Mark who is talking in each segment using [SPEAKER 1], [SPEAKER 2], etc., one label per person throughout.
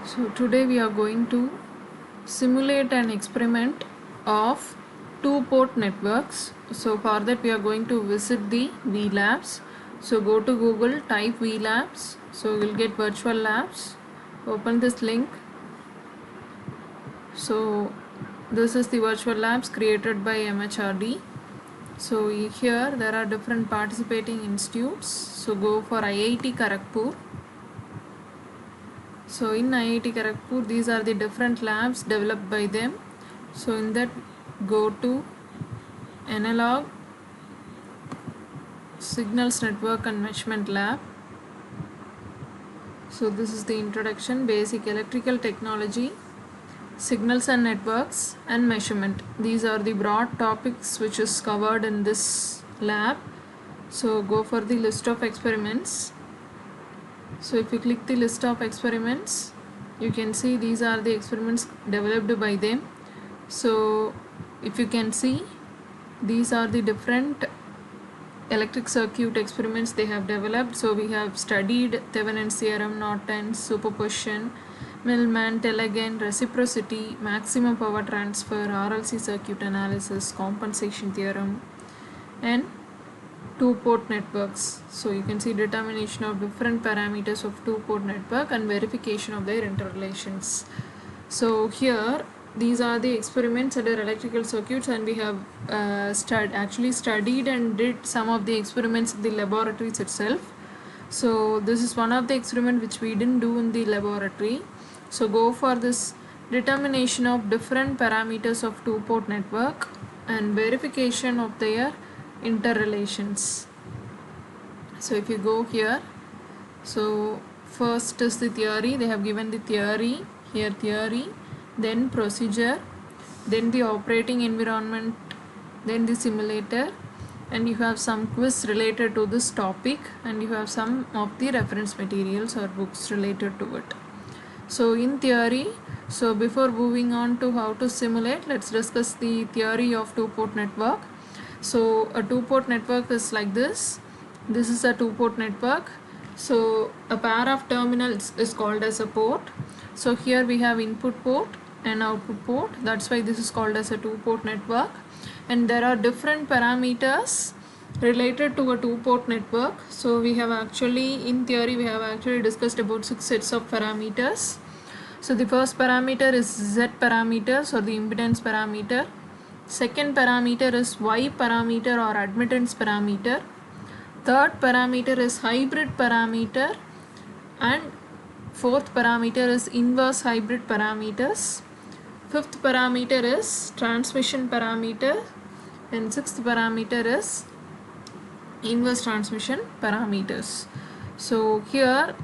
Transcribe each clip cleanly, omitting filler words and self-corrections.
[SPEAKER 1] So today we are going to simulate an experiment of two-port networks. So for that we are going to visit the VLabs. So go to Google, type VLabs. So you'll get virtual labs. Open this link. So this is the virtual labs created by MHRD. So here there are different participating institutes. So go for IIT Kharagpur. So in IIT Kharagpur, these are the different labs developed by them. So in that, go to Analog Signals Network and Measurement Lab. So this is the introduction, basic electrical technology, signals and networks, and measurement. These are the broad topics which is covered in this lab. So go for the list of experiments. So if you click the list of experiments, you can see these are the experiments developed by them. So if you can see, these are the different electric circuit experiments they have developed. So we have studied Thevenin's theorem, Norton's superposition, Millman, Telegen, reciprocity, maximum power transfer, RLC circuit analysis, compensation theorem, and two-port networks. So you can see determination of different parameters of two-port network and verification of their interrelations. So here these are the experiments under electrical circuits, and we have actually studied and did some of the experiments in the laboratories itself. So this is one of the experiment which we didn't do in the laboratory. So go for this determination of different parameters of two-port network and verification of their interrelations. So if you go here, so first is the theory. They have given the theory here, then procedure, then the operating environment, then the simulator, and you have some quiz related to this topic, and you have some of the reference materials or books related to it. So in theory, so before moving on to how to simulate, let's discuss the theory of two-port network. So a two-port network is like this. This is a two-port network. So a pair of terminals is called as a port. So here we have input port and output port. That's why this is called as a two-port network. And there are different parameters related to a two-port network. So we have actually, in theory, we have actually discussed about 6 sets of parameters. So the first parameter is Z parameters or the impedance parameter. Second parameter is Y parameter or admittance parameter. Third parameter is hybrid parameter, and fourth parameter is inverse hybrid parameters. Fifth parameter is transmission parameter, and sixth parameter is inverse transmission parameters. So here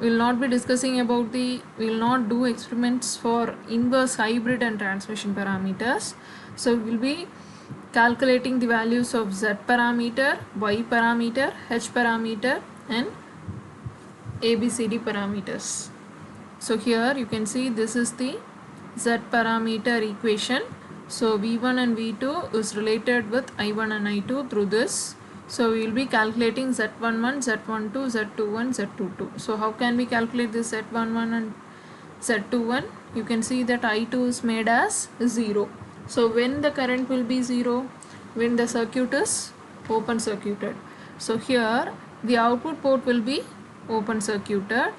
[SPEAKER 1] we will not be discussing about we will not do experiments for inverse hybrid and transmission parameters. So we will be calculating the values of Z parameter, Y parameter, H parameter, and ABCD parameters. So here you can see this is the Z parameter equation. So V1 and V2 is related with I1 and I2 through this. So we will be calculating Z11, Z12, Z21, Z22. So how can we calculate this Z11 and Z21? You can see that I2 is made as 0. So when the current will be 0? When the circuit is open circuited. So here the output port will be open circuited,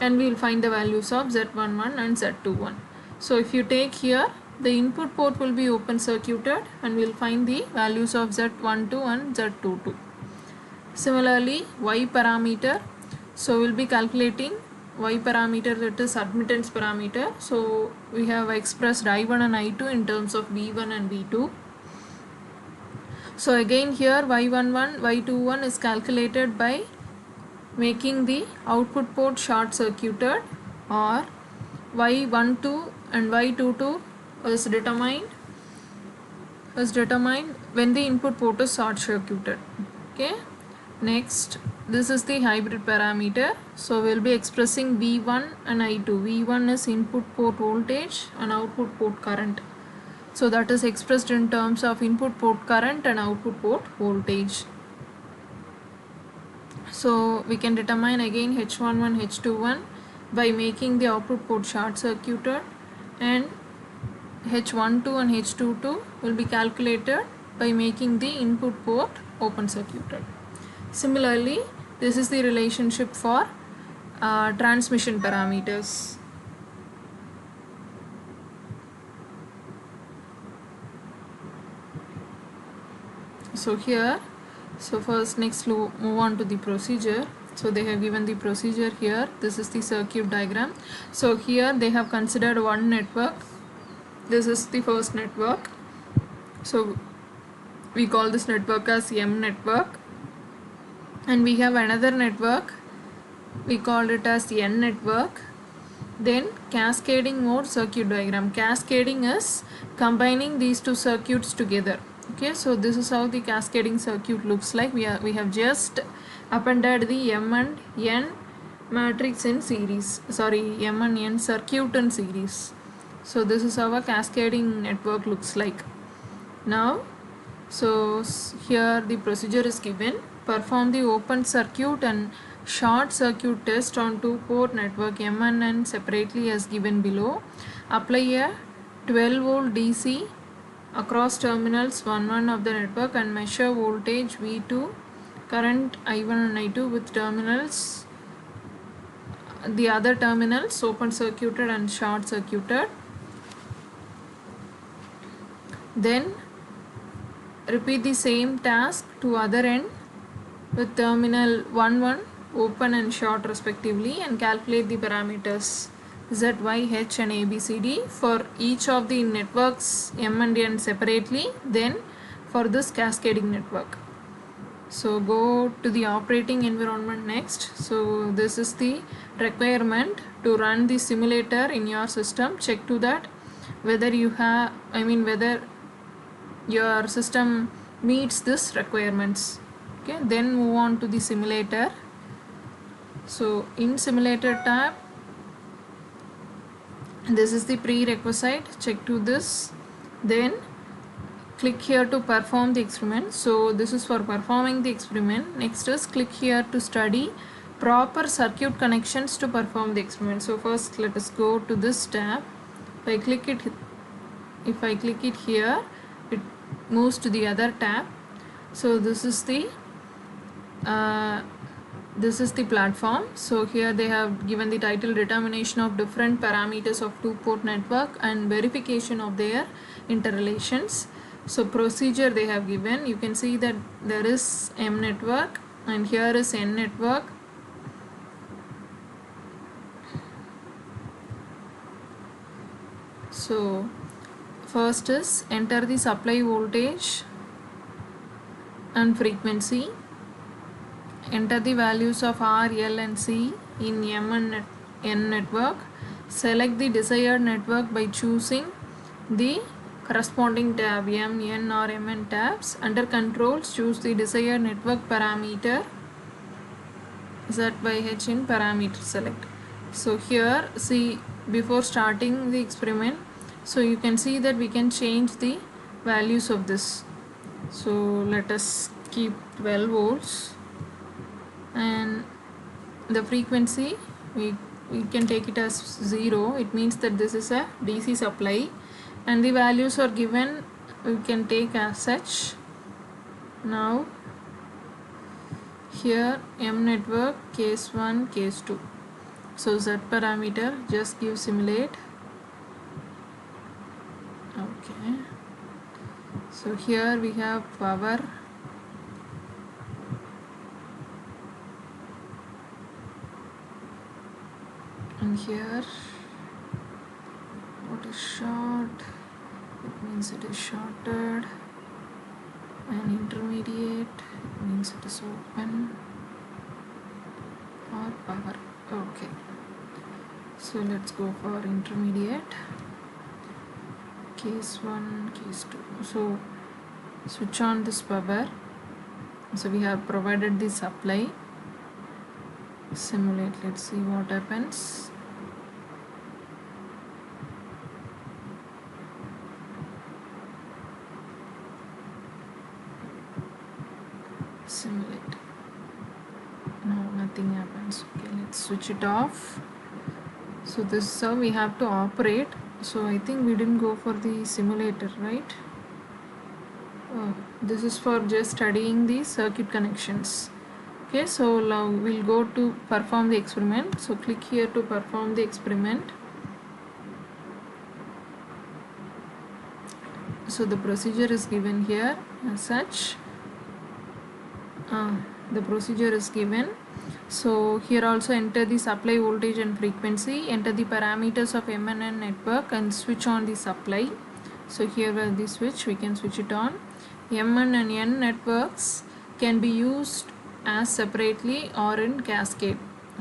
[SPEAKER 1] and we will find the values of Z11 and Z21. So if you take here, the input port will be open circuited, and we will find the values of Z12 and Z22. Similarly, Y parameter, so we will be calculating Y parameter, that is admittance parameter. So we have expressed I1 and I2 in terms of V1 and V2. So again here Y11, Y21 is calculated by making the output port short circuited, or Y12 and Y22 is determined when the input port is short circuited. Okay. Next, this is the hybrid parameter. So we will be expressing V1 and I2. V1 is input port voltage and output port current. So that is expressed in terms of input port current and output port voltage. So we can determine again H11, H21 by making the output port short circuited, and H12 and H22 will be calculated by making the input port open circuited. Similarly, this is the relationship for transmission parameters. So here, so first next move on to the procedure. So they have given the procedure here. This is the circuit diagram. So here they have considered one network. This is the first network. So we call this network as M network, and we have another network, we call it as N network. Then cascading mode circuit diagram. Cascading is combining these two circuits together. Okay, so this is how the cascading circuit looks like. We have just appended the M and N matrix in series. Sorry, M and N circuit in series. So this is how a cascading network looks like. Now, so here the procedure is given. Perform the open circuit and short circuit test on two-port network M and N separately as given below. Apply a 12 volt DC across terminals 1-1 of the network and measure voltage V2, current I1 and I2 with terminals, the other terminals open circuited and short circuited. Then repeat the same task to other end with terminal 1-1 open and short respectively, and calculate the parameters Z, Y, H and ABCD for each of the networks M and N separately, then for this cascading network. So go to the operating environment next. So this is the requirement to run the simulator in your system. Check to that whether you have, whether your system meets this requirements. Okay, then move on to the simulator. So in simulator tab, this is the prerequisite. Check to this, then click here to perform the experiment. So this is for performing the experiment. Next is click here to study proper circuit connections to perform the experiment. So first let us go to this tab. If I click it here, it moves to the other tab. So this is the platform. So here they have given the title determination of different parameters of two-port network and verification of their interrelations. So procedure they have given, you can see that there is M network and here is N network. So first is enter the supply voltage and frequency. Enter the values of R, L and C in M and N network. Select the desired network by choosing the corresponding tab M, N or Mn tabs. Under controls, choose the desired network parameter Z by H in parameter select. So here see, before starting the experiment, so you can see that we can change the values of this. So let us keep 12 volts. And the frequency we can take it as 0. It means that this is a DC supply, and the values are given, we can take as such. Now here M network case 1, case 2. So Z parameter, just give simulate. Okay, so here we have power, and here what is short, it means it is shorted, and intermediate, it means it is open, or power. Okay, so let's go for intermediate, case 1, case 2. So switch on this power. So we have provided the supply. Simulate, let's see what happens. Simulate. No, nothing happens. Okay, let's switch it off. So this is how we have to operate. So I think we didn't go for the simulator, right? This is for just studying the circuit connections. Okay, so now we'll go to perform the experiment. So click here to perform the experiment. So the procedure is given here as such. The procedure is given. So here also enter the supply voltage and frequency, enter the parameters of MNN network and switch on the supply. So here where the switch, we can switch it on. MN and N networks can be used as separately or in cascade.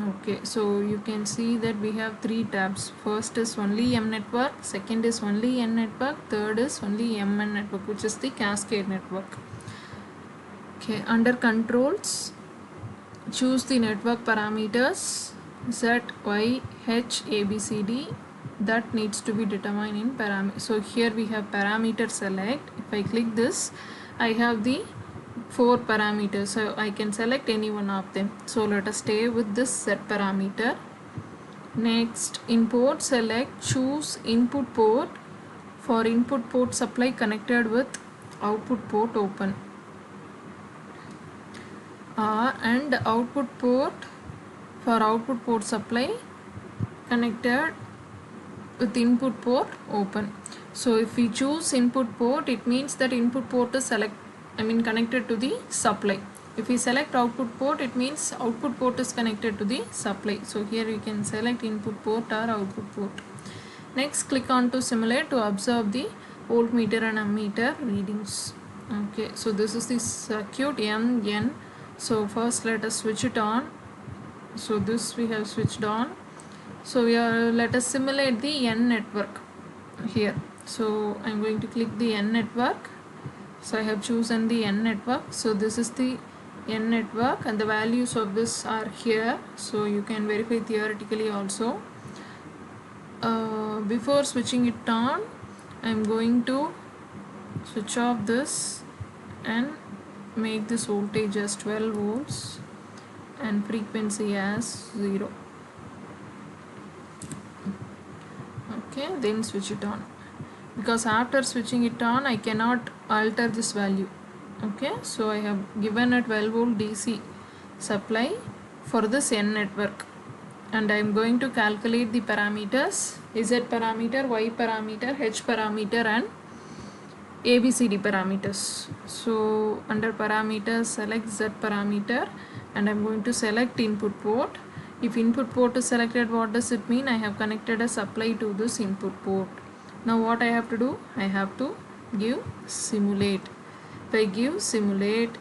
[SPEAKER 1] Okay, so you can see that we have three tabs. First is only M network, second is only N network, third is only MN network, which is the cascade network. Okay, under controls, choose the network parameters Z, Y, H, A, B, C, D that needs to be determined in parameter. So here we have parameter select. If I click this, I have the 4 parameters, so I can select any one of them. So let us stay with this Z parameter. Next, input, select, choose input port. For input port supply connected with output port open. And output port for output port supply connected with input port open. So if we choose input port, it means that input port is connected to the supply. If we select output port, it means output port is connected to the supply. So here we can select input port or output port. Next, click on to simulate to observe the voltmeter and ammeter readings. Okay, so this is the circuit MN. So first let us switch it on. So this we have switched on. So let us simulate the N network here. So I'm going to click the N network. So I have chosen the N network. So this is the N network and the values of this are here. So you can verify theoretically also. Before switching it on, I'm going to switch off this and make this voltage as 12 volts and frequency as 0. Okay, then switch it on, because after switching it on I cannot alter this value. Okay, so I have given a 12 volt DC supply for this N network and I am going to calculate the parameters Z parameter, Y parameter, H parameter and ABCD parameters. So under parameters, select Z parameter and I am going to select input port. If input port is selected, what does it mean? I have connected a supply to this input port. Now what I have to do? I have to give simulate. If I give simulate,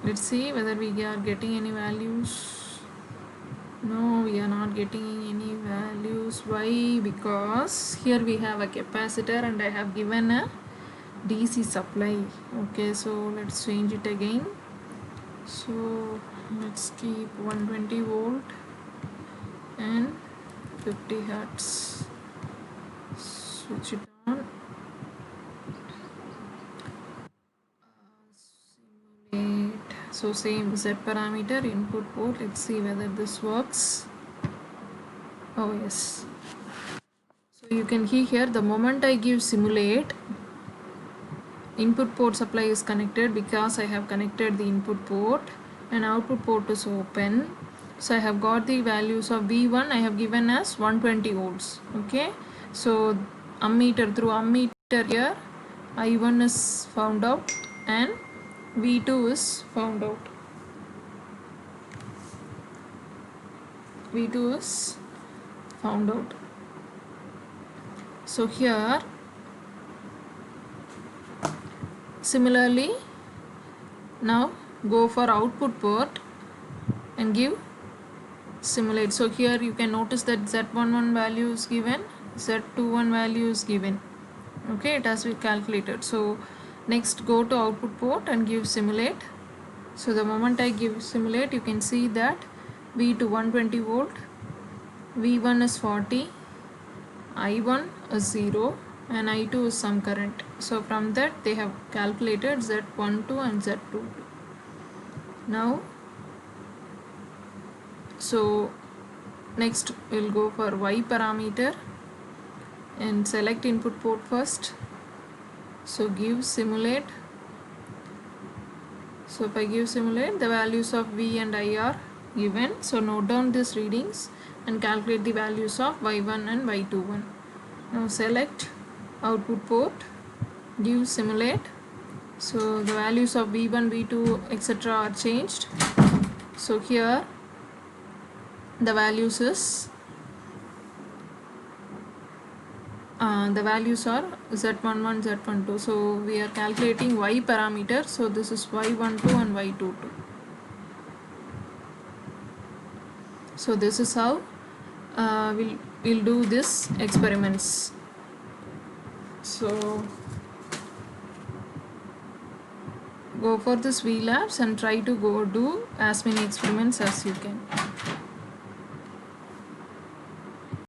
[SPEAKER 1] let's see whether we are getting any values. No, we are not getting any values. Why? Because here we have a capacitor and I have given a DC supply. Okay, so let's change it again. So let's keep 120 volt and 50 hertz. Switch it on. Simulate. So same Z parameter, input port. Let's see whether this works. Oh yes. So you can see here the moment I give simulate, input port supply is connected because I have connected the input port and output port is open. So I have got the values of V1 I have given as 120 volts. Okay, so ammeter, through ammeter here I1 is found out and V2 is found out. V2 is found out. So here similarly, now go for output port and give simulate. So here you can notice that Z11 value is given, Z21 value is given. Okay, it has been calculated. So next go to output port and give simulate. So the moment I give simulate, you can see that V2 120 volt, V1 is 40, I1 is 0 and I2 is some current. So from that they have calculated Z12 and Z22. Now so Next we'll go for y parameter and select input port first. So give simulate. So if I give simulate, the values of v and I are given. So note down these readings and calculate the values of y1 and y21. Now select output port, give simulate. So the values of v1, v2, etc. are changed. So here the values is the values are z11, z12. So we are calculating y parameter. So this is y12 and y22. So this is how we'll do this experiments. So go for this VLabs and try to go do as many experiments as you can.